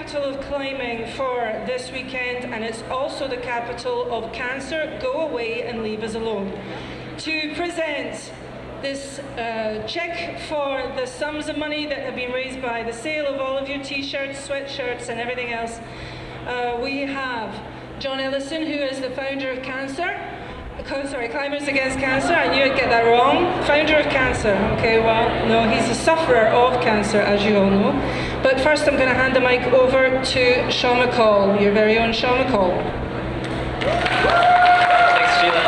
capital of climbing for this weekend, and it's also the capital of cancer. Go away and leave us alone. To present this check for the sums of money that have been raised by the sale of all of your t-shirts, sweatshirts and everything else, we have John Ellison, who is the founder of Climbers Against Cancer. I knew I'd get that wrong. Founder of Cancer. Okay, well, no, he's a sufferer of cancer, as you all know. But first I'm going to hand the mic over to Sean McCall, your very own Sean McCall. Thanks, Sheila.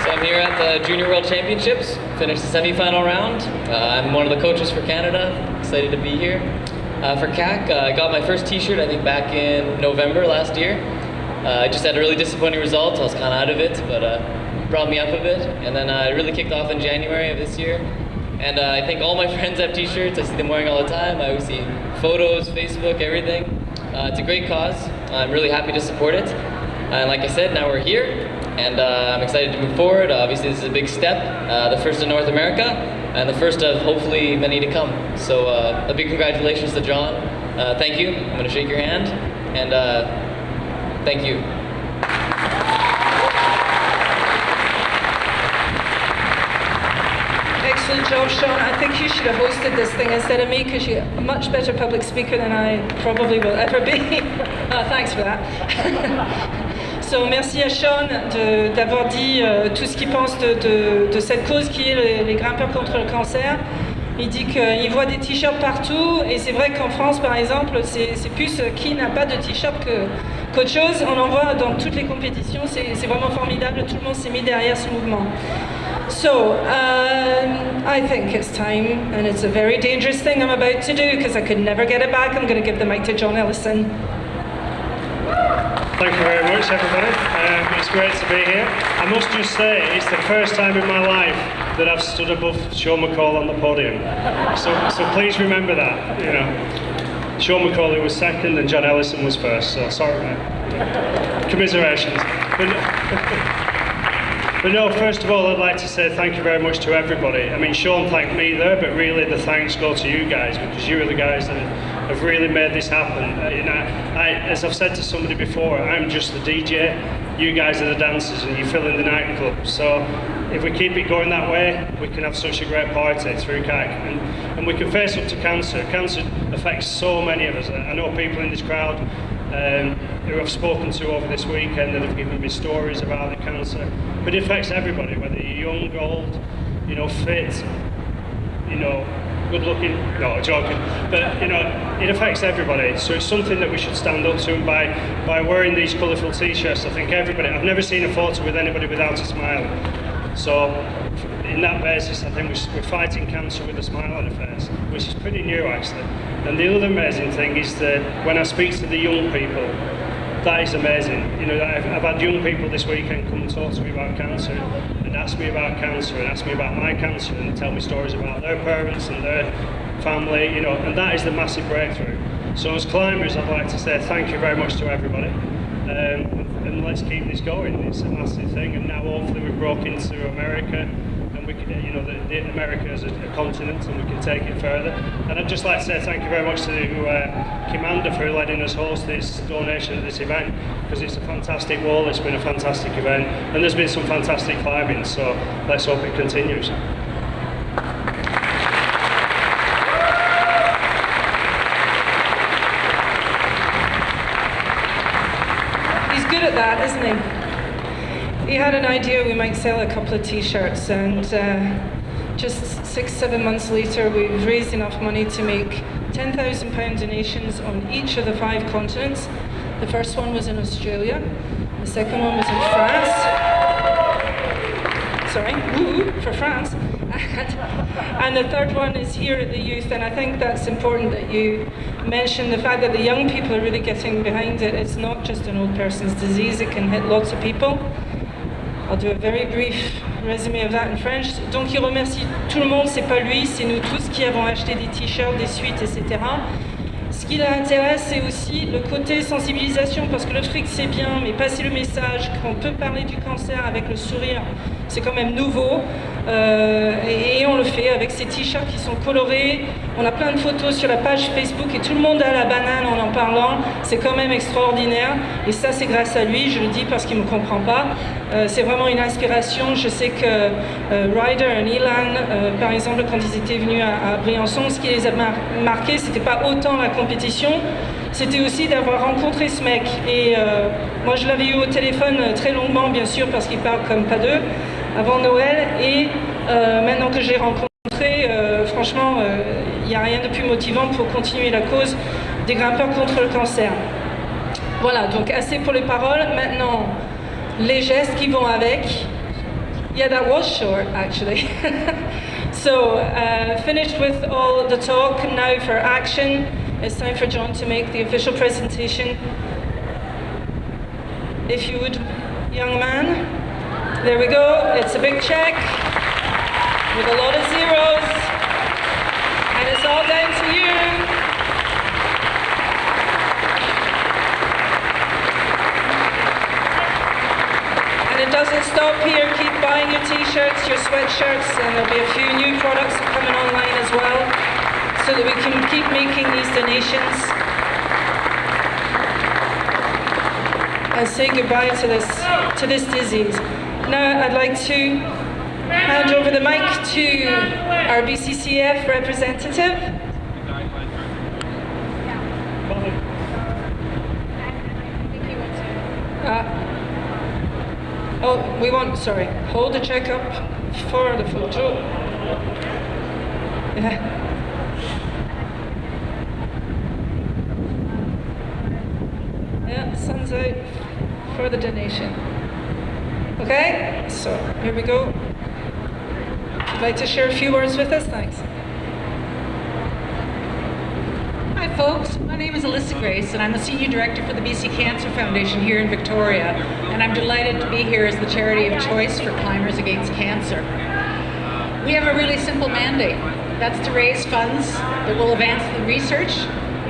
So I'm here at the Junior World Championships, finished the semi-final round. I'm one of the coaches for Canada, excited to be here. For CAC, I got my first t-shirt, I think back in November last year. I just had a really disappointing result. I was kind of out of it, but brought me up a bit. And then I really kicked off in January of this year. And I think all my friends have t-shirts. I see them wearing all the time. I always see photos, Facebook, everything. It's a great cause. I'm really happy to support it. And like I said, now we're here. And I'm excited to move forward. Obviously, this is a big step. The first in North America. And the first of hopefully many to come. So a big congratulations to John. Thank you. I'm going to shake your hand. And thank you. Excellent job, Sean. I think you should have hosted this thing instead of me, because you're a much better public speaker than I probably will ever be. Thanks for that. So, merci à Sean d'avoir dit tout ce qu'il pense de cette cause qui est les grimpeurs contre le cancer. Il dit qu'il voit des t-shirts partout, et c'est vrai qu'en France, par exemple, c'est plus qui n'a pas de t-shirt qu'autre chose. On en voit dans toutes les compétitions, c'est vraiment formidable, tout le monde s'est mis derrière ce mouvement. So, I think it's time, and it's a very dangerous thing I'm about to do, because I could never get it back. I'm going to give the mic to John Ellison. Thank you very much, everybody. It's great to be here. I must just say, it's the first time in my life that I've stood above Sean McCall on the podium. So please remember that. You know, Sean McCall was second and John Ellison was first. So sorry, mate. Commiserations. But no, first of all, I'd like to say thank you very much to everybody. I mean, Sean thanked me there, but really the thanks go to you guys, because you are the guys that have really made this happen. You know, as I've said to somebody before, I'm just the DJ, you guys are the dancers, and you fill in the nightclub. So if we keep it going that way, we can have such a great party through CAC, and we can face up to cancer. Cancer affects so many of us. I know people in this crowd who I've spoken to over this weekend that have given me stories about the cancer. But it affects everybody, whether you're young, old, you know, fit, you know, good looking, no, joking, but you know, it affects everybody. So it's something that we should stand up to, and by wearing these colourful t-shirts, I think everybody, I've never seen a photo with anybody without a smile. So in that basis, I think we're fighting cancer with a smile on the face, which is pretty new actually. And the other amazing thing is that when I speak to the young people, that is amazing. You know, I've had young people this weekend come and talk to me about cancer, and ask me about cancer, and ask me about my cancer, and tell me stories about their parents and their family, you know, and that is the massive breakthrough. So as climbers, I'd like to say thank you very much to everybody, and let's keep this going. It's a massive thing, and now hopefully we've broke into America, and we can, you know, America as a continent, and we can take it further. And I'd just like to say thank you very much to Commander for letting us host this donation at this event, because it's a fantastic wall, it's been a fantastic event, and there's been some fantastic climbing, so let's hope it continues. He's good at that, isn't he? He had an idea we might sell a couple of t-shirts, and just 6-7 months later we've raised enough money to make £10,000 donations on each of the 5 continents. The first one was in Australia, the second one was in France, for France, and the third one is here at the youth. And I think that's important that you mention the fact that the young people are really getting behind it. It's not just an old person's disease, it can hit lots of people. I'll do a very brief résumé of that in French. Donc il remercie tout le monde, c'est pas lui, c'est nous tous qui avons acheté des t-shirts, des suites, etc. Ce qui l'intéresse, c'est aussi le côté sensibilisation, parce que le fric c'est bien, mais passer le message qu'on peut parler du cancer avec le sourire, c'est quand même nouveau. et on le fait avec ces t-shirts qui sont colorés. On a plein de photos sur la page Facebook et tout le monde a la banane en parlant. C'est quand même extraordinaire et ça c'est grâce à lui, je le dis parce qu'il ne me comprend pas. C'est vraiment une inspiration. Je sais que Ryder et Elan, par exemple, quand ils étaient venus à Briançon, ce qui les a marqué, c'était pas autant la compétition, c'était aussi d'avoir rencontré ce mec. Et moi je l'avais eu au téléphone très longuement, bien sûr, parce qu'il parle comme pas deux, avant Noël. Et maintenant que je l'ai rencontré, franchement, il n'y a rien de plus motivant pour continuer la cause des grimpeurs contre le cancer. Voilà, donc assez pour les paroles. Maintenant, les gestes qui vont avec. Yeah, that was short, actually. So, finished with all the talk, now for action. It's time for John to make the official presentation. If you would, young man. There we go, it's a big check with a lot of zeros. And it's all down to you. And it doesn't stop here. Keep buying your t-shirts, your sweatshirts, and there'll be a few new products coming online as well, so that we can keep making these donations. And say goodbye to this disease. Now I'd like to hand over the mic to our BCCF representative. Hold the check up for the photo. Yeah, sun's out for the donation. Okay, so here we go. If you'd like to share a few words with us, thanks. Hi folks, my name is Alyssa Grace and I'm the Senior Director for the BC Cancer Foundation here in Victoria, and I'm delighted to be here as the charity of choice for Climbers Against Cancer. We have a really simple mandate. That's to raise funds that will advance the research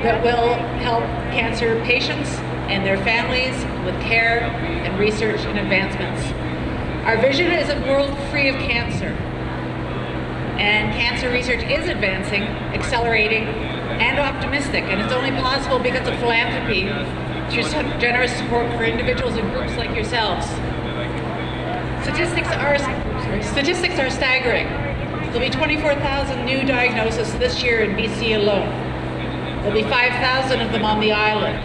that will help cancer patients and their families with care and research and advancements. Our vision is a world free of cancer. And cancer research is advancing, accelerating, and optimistic, and it's only possible because of philanthropy through generous support for individuals and groups like yourselves. Statistics are staggering. There'll be 24,000 new diagnoses this year in BC alone. There'll be 5,000 of them on the island.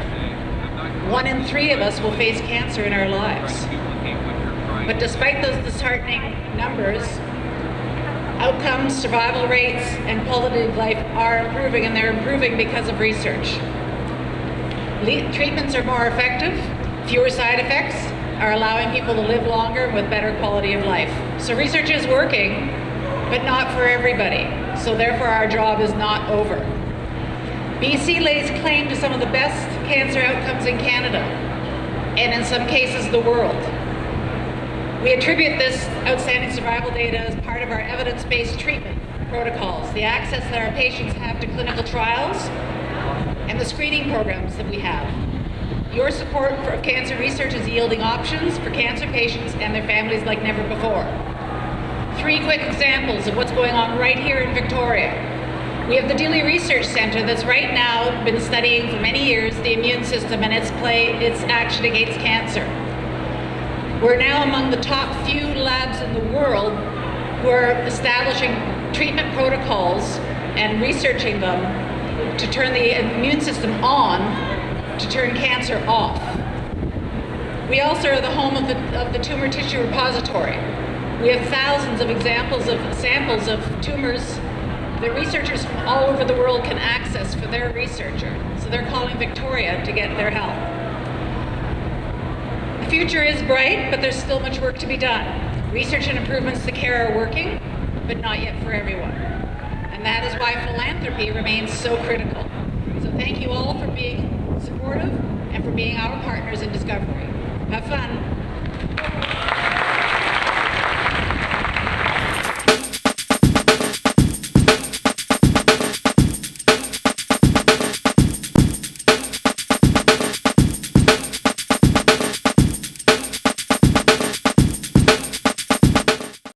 1 in 3 of us will face cancer in our lives. But despite those disheartening numbers, outcomes, survival rates, and quality of life are improving, and they're improving because of research. Treatments are more effective, fewer side effects, are allowing people to live longer with better quality of life. So research is working, but not for everybody. So therefore our job is not over. BC lays claim to some of the best cancer outcomes in Canada, and in some cases the world. We attribute this outstanding survival data as part of our evidence-based treatment protocols, the access that our patients have to clinical trials, and the screening programs that we have. Your support for cancer research is yielding options for cancer patients and their families like never before. 3 quick examples of what's going on right here in Victoria. We have the Dilley Research Centre that's right now been studying for many years the immune system and its action against cancer. We're now among the top few labs in the world who are establishing treatment protocols and researching them to turn the immune system on, to turn cancer off. We also are the home of the tumor tissue repository. We have thousands of samples of tumors that researchers from all over the world can access for their researcher. So they're calling Victoria to get their help. The future is bright, but there's still much work to be done. Research and improvements to care are working, but not yet for everyone. And that is why philanthropy remains so critical.